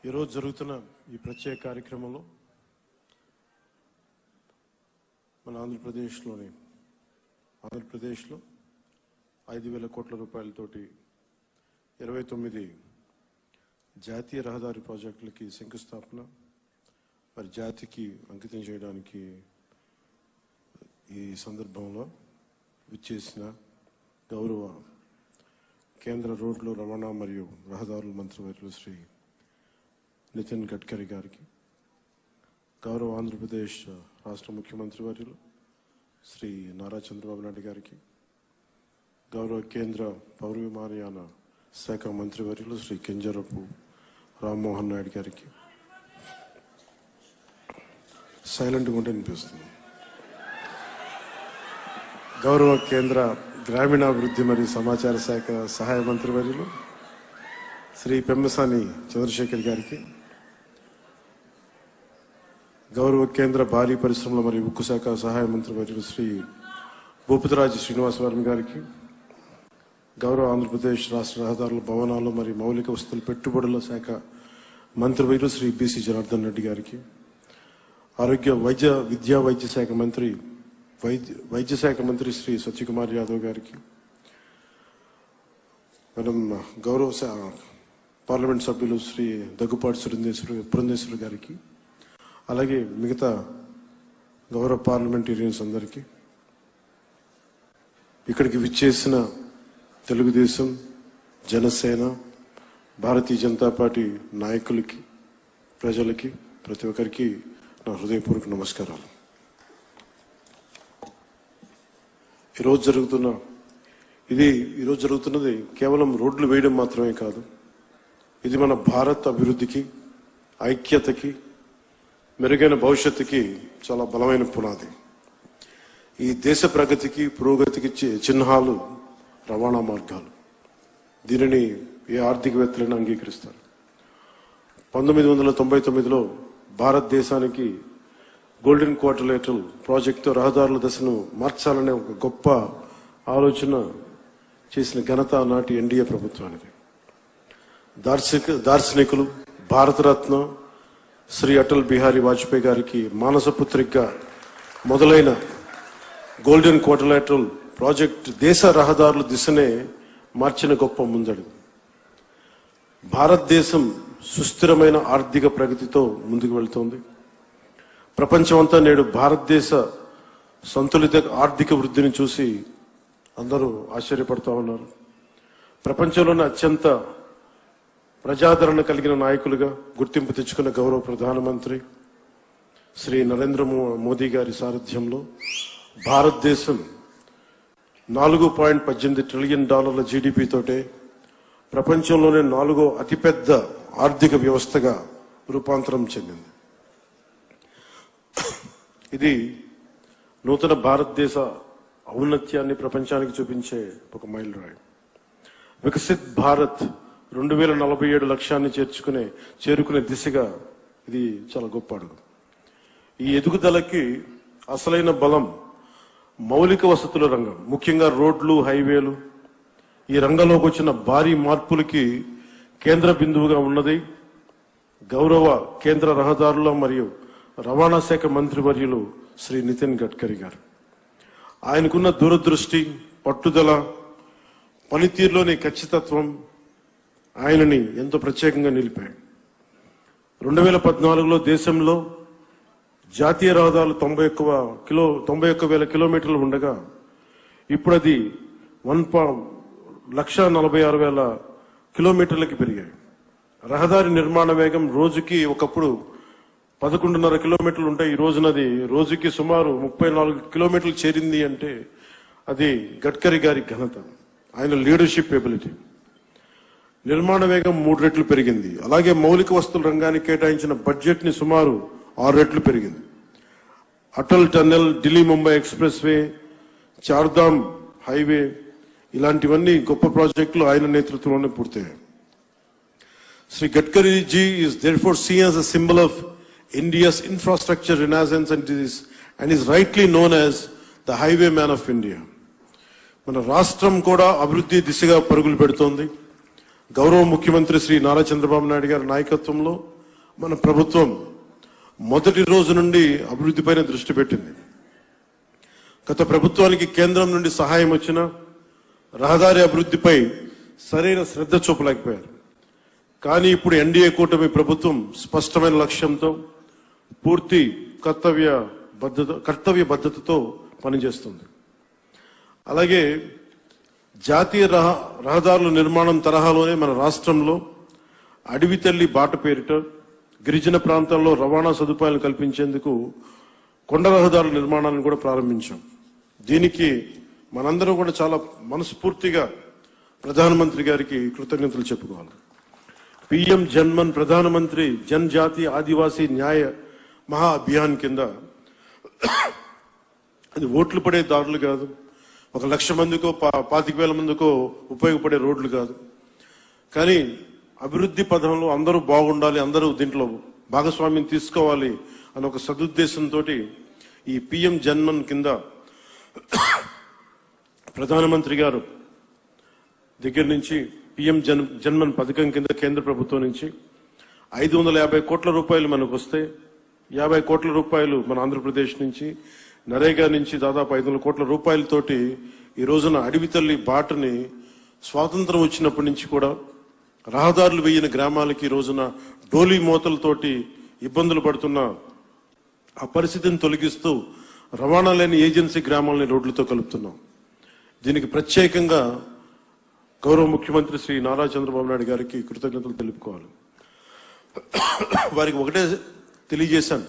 ఈరోజు జరుగుతున్న ఈ ప్రత్యేక కార్యక్రమంలో మన ఆంధ్రప్రదేశ్లో 5,000 కోట్ల రూపాయలతోటి 29 జాతీయ రహదారి ప్రాజెక్టులకి శంకుస్థాపన మరి జాతికి అంకితం చేయడానికి ఈ సందర్భంలో విచ్చేసిన గౌరవ కేంద్ర రోడ్లు రవాణా మరియు రహదారుల మంత్రివర్యులు శ్రీ నితిన్ గడ్కరీ గారికి, గౌరవ ఆంధ్రప్రదేశ్ రాష్ట్ర ముఖ్యమంత్రి వర్యులు శ్రీ నారా చంద్రబాబు నాయుడు గారికి, గౌరవ కేంద్ర పౌర విమానయాన శాఖ మంత్రివర్యులు శ్రీ కింజరపు రామ్మోహన్ నాయుడు గారికి, సైలెంట్గా ఉంటే అనిపిస్తుంది, గౌరవ కేంద్ర గ్రామీణాభివృద్ధి మరియు సమాచార శాఖ సహాయ మంత్రివర్యులు శ్రీ పెమ్మసాని చంద్రశేఖర్ గారికి, గౌరవ కేంద్ర భారీ పరిశ్రమల మరియు ఉక్కు శాఖ సహాయ మంత్రివర్యులు శ్రీ భూపతిరాజు శ్రీనివాసవర్మ గారికి, గౌరవ ఆంధ్రప్రదేశ్ రాష్ట్ర రహదారుల భవనాలు మరియు మౌలిక వసతుల పెట్టుబడుల శాఖ మంత్రివర్యులు శ్రీ బీసీ జనార్దన్ రెడ్డి గారికి, ఆరోగ్య వైద్య శాఖ మంత్రి వైద్య శాఖ మంత్రి శ్రీ సత్యకుమార్ యాదవ్ గారికి, మేడం గౌరవ పార్లమెంట్ సభ్యులు శ్రీ దగ్గుపాటి పురంధేశ్వరి గారికి, అలాగే మిగతా గౌరవ పార్లమెంటేరియన్స్ అందరికీ, ఇక్కడికి విచ్చేసిన తెలుగుదేశం, జనసేన, భారతీయ జనతా పార్టీ నాయకులకి, ప్రజలకి, ప్రతి ఒక్కరికి నా హృదయపూర్వక నమస్కారాలు. ఈరోజు జరుగుతున్నది కేవలం రోడ్లు వేయడం మాత్రమే కాదు. ఇది మన భారత్ అభివృద్ధికి, ఐక్యతకి, మెరుగైన భవిష్యత్తుకి చాలా బలమైన పునాది. ఈ దేశ ప్రగతికి, పురోగతికి చిహ్నాలు రవాణా మార్గాలు. దీనిని ఏ ఆర్థికవేత్తలను అంగీకరిస్తారు. 1999లో భారతదేశానికి గోల్డెన్ క్వార్టర్లేటరల్ ప్రాజెక్టుతో రహదారుల దశను మార్చాలనే ఒక గొప్ప ఆలోచన చేసిన ఘనత నాటి ఎన్డీఏ ప్రభుత్వానికి. దార్శనికులు, భారతరత్న శ్రీ అటల్ బిహారీ వాజ్పేయి గారికి మానసపుత్రికగా మొదలైన గోల్డెన్ క్వార్టర్లేటరల్ ప్రాజెక్ట్ దేశ రహదారుల దిశనే మార్చిన గొప్ప ముందడుగు. భారతదేశం సుస్థిరమైన ఆర్థిక ప్రగతితో ముందుకు వెళ్తోంది. ప్రపంచమంతా నేడు భారతదేశ సంతులిత ఆర్థిక వృద్ధిని చూసి అందరూ ఆశ్చర్యపడుతూ ఉన్నారు. ప్రపంచంలోనే అత్యంత ప్రజాదరణ కలిగిన నాయకులుగా గుర్తింపు తెచ్చుకున్న గౌరవ ప్రధానమంత్రి శ్రీ నరేంద్ర మోదీ గారి సారథ్యంలో భారతదేశం $4.18 ట్రిలియన్ జీడీపీ తోటే ప్రపంచంలోనే 4వ అతిపెద్ద ఆర్థిక వ్యవస్థగా రూపాంతరం చెందింది. ఇది నూతన భారతదేశ ఔన్నత్యాన్ని ప్రపంచానికి చూపించే ఒక మైలురాయి. వికసిత్ భారత్ 2047 లక్ష్యాన్ని చేరుకునే దిశగా ఇది చాలా గొప్ప అడుగు. ఈ ఎదుగుదలకి అసలైన బలం మౌలిక వసతుల రంగం, ముఖ్యంగా రోడ్లు, హైవేలు. ఈ రంగంలోకి వచ్చిన భారీ మార్పులకి కేంద్ర బిందువుగా ఉన్నది గౌరవ కేంద్ర రహదారుల మరియు రవాణా శాఖ మంత్రివర్యులు శ్రీ నితిన్ గడ్కరీ గారు. ఆయనకున్న దూరదృష్టి, పట్టుదల, పనితీరులోని ఖచ్చితత్వం ఆయనని ఎంతో ప్రత్యేకంగా నిలిపాయి. 2014లో దేశంలో జాతీయ రహదారులు 91,000 కిలోమీటర్లు ఉండగా ఇప్పుడు అది 1,46,000 కిలోమీటర్లకి పెరిగాయి. రహదారి నిర్మాణ వేగం రోజుకి ఒకప్పుడు 11.5 కిలోమీటర్లు ఉంటాయి. ఈ రోజునది రోజుకి సుమారు 34 కిలోమీటర్లు చేరింది అంటే అది గడ్కరీ గారి ఘనత, ఆయన లీడర్షిప్ ఎబిలిటీ. నిర్మాణ వేగం 3 రెట్లు పెరిగింది. అలాగే మౌలిక వస్తువుల రంగానికి కేటాయించిన బడ్జెట్ ని సుమారు 6 రెట్లు పెరిగింది. Atal tunnel, Delhi Mumbai expressway, Chardham highway ఇలాంటివన్నీ గొప్ప ప్రాజెక్టులు ఆయన నేతృత్వంలోనే పూర్తయ్యాయి. Sri Gadkari ji is therefore seen as a symbol of India's infrastructure renaissance and is rightly known as the highwayman of India. మన రాష్ట్రం కూడా అభివృద్ధి దిశగా పరుగులు పెడుతోంది. గౌరవ ముఖ్యమంత్రి శ్రీ నారా చంద్రబాబు నాయుడు గారి నాయకత్వంలో మన ప్రభుత్వం మొదటి రోజు నుండి అభివృద్ధిపైన దృష్టి పెట్టింది. గత ప్రభుత్వానికి కేంద్రం నుండి సహాయం వచ్చినా రహదారి అభివృద్ధిపై సరైన శ్రద్ధ చూపలేకపోయారు. కానీ ఇప్పుడు ఎన్డీఏ కూటమి ప్రభుత్వం స్పష్టమైన లక్ష్యంతో పూర్తి కర్తవ్య బద్ధతతో పనిచేస్తుంది. అలాగే జాతీయ రహదారుల నిర్మాణం తరహాలోనే మన రాష్ట్రంలో అడవి తల్లి బాట పేరిట గిరిజన ప్రాంతాల్లో రవాణా సదుపాయాలను కల్పించేందుకు కొండ రహదారుల నిర్మాణాన్ని కూడా ప్రారంభించాం. దీనికి మనందరం కూడా చాలా మనస్ఫూర్తిగా ప్రధానమంత్రి గారికి కృతజ్ఞతలు చెప్పుకోవాలి. పిఎం జన్మన్ ప్రధానమంత్రి జనజాతి ఆదివాసీ న్యాయ మహా అభియాన్ కింద అది ఓట్లు పడే దారులు కాదు, 1,00,000 మందికో 25,000 మందికో ఉపయోగపడే రోడ్లు కాదు. కానీ అభివృద్ధి పథంలో అందరూ బాగుండాలి, అందరూ దీంట్లో భాగస్వామ్యం తీసుకోవాలి అనే ఒక సదుద్దేశంతో ఈ పిఎం జన్మన్ కింద ప్రధానమంత్రి గారు దగ్గర నుంచి పిఎం జన్మన్ పథకం కింద కేంద్ర ప్రభుత్వం నుంచి 550 కోట్ల రూపాయలు మనకు వస్తే 50 కోట్ల రూపాయలు మన ఆంధ్రప్రదేశ్ నుంచి, నరేగా నుంచి దాదాపు 500 కోట్ల రూపాయలతోటి ఈ రోజున అడవి తల్లి బాటని స్వాతంత్రం వచ్చినప్పటి నుంచి కూడా రహదారులు వేయని గ్రామాలకి ఈ రోజున డోలీ మోతలతోటి ఇబ్బందులు పడుతున్న ఆ పరిస్థితిని తొలగిస్తూ రవాణా లేని ఏజెన్సీ గ్రామాలని రోడ్లతో కలుపుతున్నాం. దీనికి ప్రత్యేకంగా గౌరవ ముఖ్యమంత్రి శ్రీ నారా చంద్రబాబు నాయుడు గారికి కృతజ్ఞతలు తెలుపుకోవాలి. వారికి ఒకటే తెలియజేశాను,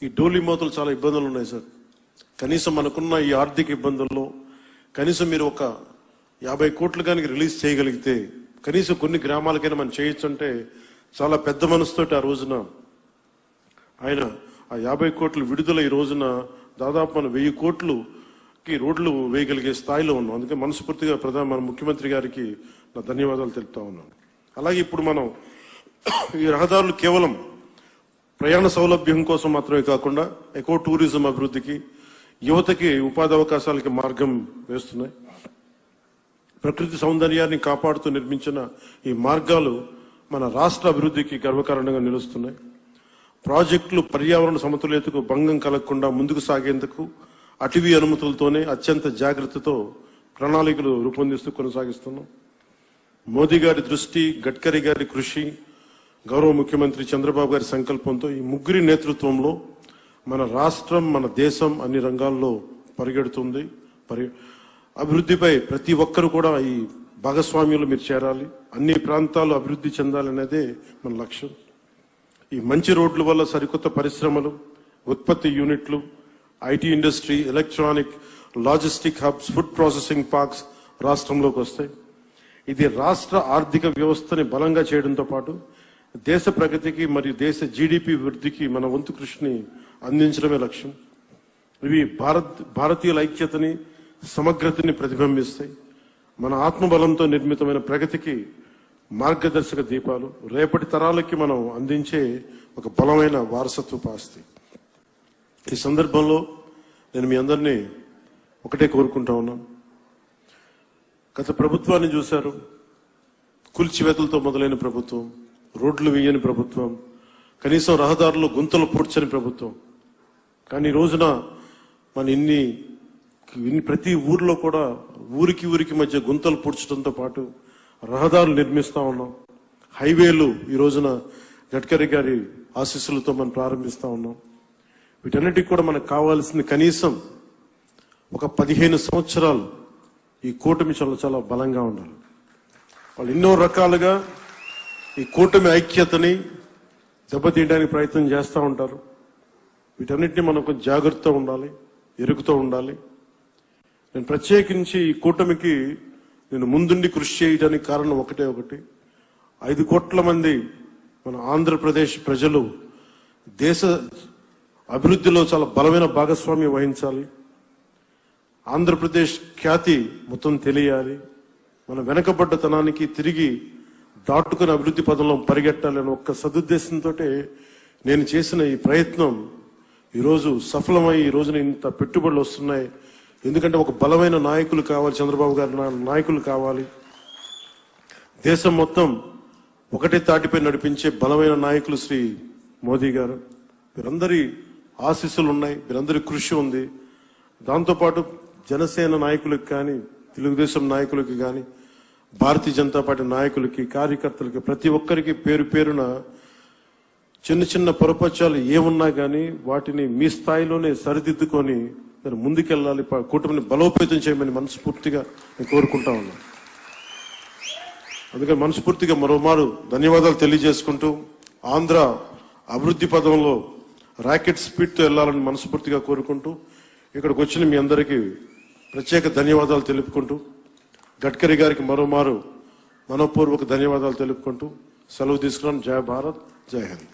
ఈ డోలీ మోతలు చాలా ఇబ్బందులు ఉన్నాయి సార్. కనీసం మనకున్న ఈ ఆర్థిక ఇబ్బందుల్లో కనీసం మీరు ఒక 50 కోట్లు కానీ రిలీజ్ చేయగలిగితే కనీసం కొన్ని గ్రామాలకైనా మనం చేయొచ్చు అంటే చాలా పెద్ద మనసుతోటి ఆ రోజున ఆయన ఆ 50 కోట్లు విడుదల ఈ రోజున దాదాపు మన 1000 కోట్లుకి రోడ్లు వేయగలిగే స్థాయిలో ఉన్నాం. అందుకే మనస్ఫూర్తిగా మన ముఖ్యమంత్రి గారికి నా ధన్యవాదాలు తెలుపుతా ఉన్నాను. అలాగే ఇప్పుడు మనం ఈ రహదారులు కేవలం ప్రయాణ సౌలభ్యం కోసం మాత్రమే కాకుండా ఎకో టూరిజం అభివృద్ధికి, యువతకి ఉపాధి అవకాశాలకి మార్గం వేస్తున్నాయి. ప్రకృతి సౌందర్యాన్ని కాపాడుతూ నిర్మించిన ఈ మార్గాలు మన రాష్ట్ర అభివృద్ధికి గర్వకారణంగా నిలుస్తున్నాయి. ప్రాజెక్టులు పర్యావరణ సమతుల్యతకు భంగం కలగకుండా ముందుకు సాగేందుకు అటవీ అనుమతులతోనే అత్యంత జాగ్రత్తతో ప్రణాళికలు రూపొందిస్తూ కొనసాగిస్తున్నాం. మోదీ గారి దృష్టి, గడ్కరీ గారి కృషి, గౌరవ ముఖ్యమంత్రి చంద్రబాబు గారి సంకల్పంతో ఈ ముగ్గురి నేతృత్వంలో మన రాష్ట్రం, మన దేశం అన్ని రంగాల్లో పరిగెడుతుంది. అభివృద్ధిపై ప్రతి ఒక్కరు కూడా ఈ భాగస్వామ్యంలో మీరు చేరాలి, అన్ని ప్రాంతాలు అభివృద్ధి చెందాలనేదే మన లక్ష్యం. ఈ మంచి రోడ్ల వల్ల సరికొత్త పరిశ్రమలు, ఉత్పత్తి యూనిట్లు, IT industry, electronic, logistic hubs, food processing parks రాష్ట్రంలోకి వస్తాయి. ఇది రాష్ట్ర ఆర్థిక వ్యవస్థని బలంగా చేయడంతో పాటు దేశ ప్రగతికి మరియు దేశ జీడిపి వృద్ధికి మన వంతు కృషిని అందించడమే లక్ష్యం. ఇవి భారతీయుల ఐక్యతని, సమగ్రతని ప్రతిబింబిస్తాయి. మన ఆత్మబలంతో నిర్మితమైన ప్రగతికి మార్గదర్శక దీపాలు, రేపటి తరాలకి మనం అందించే ఒక బలమైన వారసత్వపు ఆస్తి. ఈ సందర్భంలో నేను మీ అందరినీ ఒకటే కోరుకుంటా ఉన్నాను. గత ప్రభుత్వాన్ని చూశారు, కూల్చివేతలతో మొదలైన ప్రభుత్వం, రోడ్లు వేయని ప్రభుత్వం, కనీసం రహదారులు గుంతలు పూడ్చని ప్రభుత్వం. కానీ ఈ రోజున మన ప్రతి ఊర్లో కూడా ఊరికి మధ్య గుంతలు పూడ్చడంతో పాటు రహదారులు నిర్మిస్తా ఉన్నాం. హైవేలు ఈ రోజున గడ్కరీ గారి ఆశీస్సులతో మనం ప్రారంభిస్తా ఉన్నాం. వీటన్నిటికి కూడా మనకు కావాల్సింది కనీసం ఒక 15 సంవత్సరాలు ఈ కూటమి చాలా బలంగా ఉండాలి. వాళ్ళు ఎన్నో రకాలుగా ఈ కూటమి ఐక్యతని దెబ్బతీయడానికి ప్రయత్నం చేస్తూ ఉంటారు. వీటన్నిటిని మనం కొంచెం జాగ్రత్తగా ఉండాలి, ఎరుగుతూ ఉండాలి. నేను ప్రత్యేకించి ఈ కూటమికి నేను ముందుండి కృషి చేయడానికి కారణం ఒకటి 5 కోట్ల మంది మన ఆంధ్రప్రదేశ్ ప్రజలు దేశ అభివృద్ధిలో చాలా బలమైన భాగస్వామ్యం వహించాలి. ఆంధ్రప్రదేశ్ ఖ్యాతి మొత్తం తెలియాలి. మన వెనకబడ్డతనానికి తిరిగి దాటుకుని అభివృద్ధి పదంలో పరిగెట్టాలని ఒక్క సదుద్దేశంతో నేను చేసిన ఈ ప్రయత్నం ఈరోజు సఫలమై ఈ రోజున ఇంత పెట్టుబడులు వస్తున్నాయి. ఎందుకంటే ఒక బలమైన నాయకులు కావాలి, చంద్రబాబు గారి నాయకులు కావాలి. దేశం మొత్తం ఒకటే తాటిపై నడిపించే బలమైన నాయకులు శ్రీ మోదీ గారు. వీరందరి ఆశీస్సులు ఉన్నాయి, వీరందరి కృషి ఉంది. దాంతోపాటు జనసేన నాయకులకు కానీ, తెలుగుదేశం నాయకులకి కానీ, భారతీయ జనతా పార్టీ నాయకులకి, కార్యకర్తలకి, ప్రతి ఒక్కరికి పేరు పేరున చిన్న చిన్న పొరపచ్చాలు ఏమున్నా కానీ వాటిని మీ స్థాయిలోనే సరిదిద్దుకొని నేను ముందుకెళ్ళాలి, కూటమిని బలోపేతం చేయమని మనస్ఫూర్తిగా నేను కోరుకుంటా ఉన్నాను. అందుకని మనస్ఫూర్తిగా మరోమారు ధన్యవాదాలు తెలియజేసుకుంటూ ఆంధ్ర అభివృద్ధి పదంలో రాకెట్ స్పీడ్తో వెళ్లాలని మనస్ఫూర్తిగా కోరుకుంటూ ఇక్కడికి వచ్చిన మీ అందరికీ ప్రత్యేక ధన్యవాదాలు తెలుపుకుంటూ గడ్కరీ గారికి మరోమారు మనపూర్వక ధన్యవాదాలు తెలుపుకుంటూ సెలవు తీసుకున్నాను. జై భారత్, జై హింద్.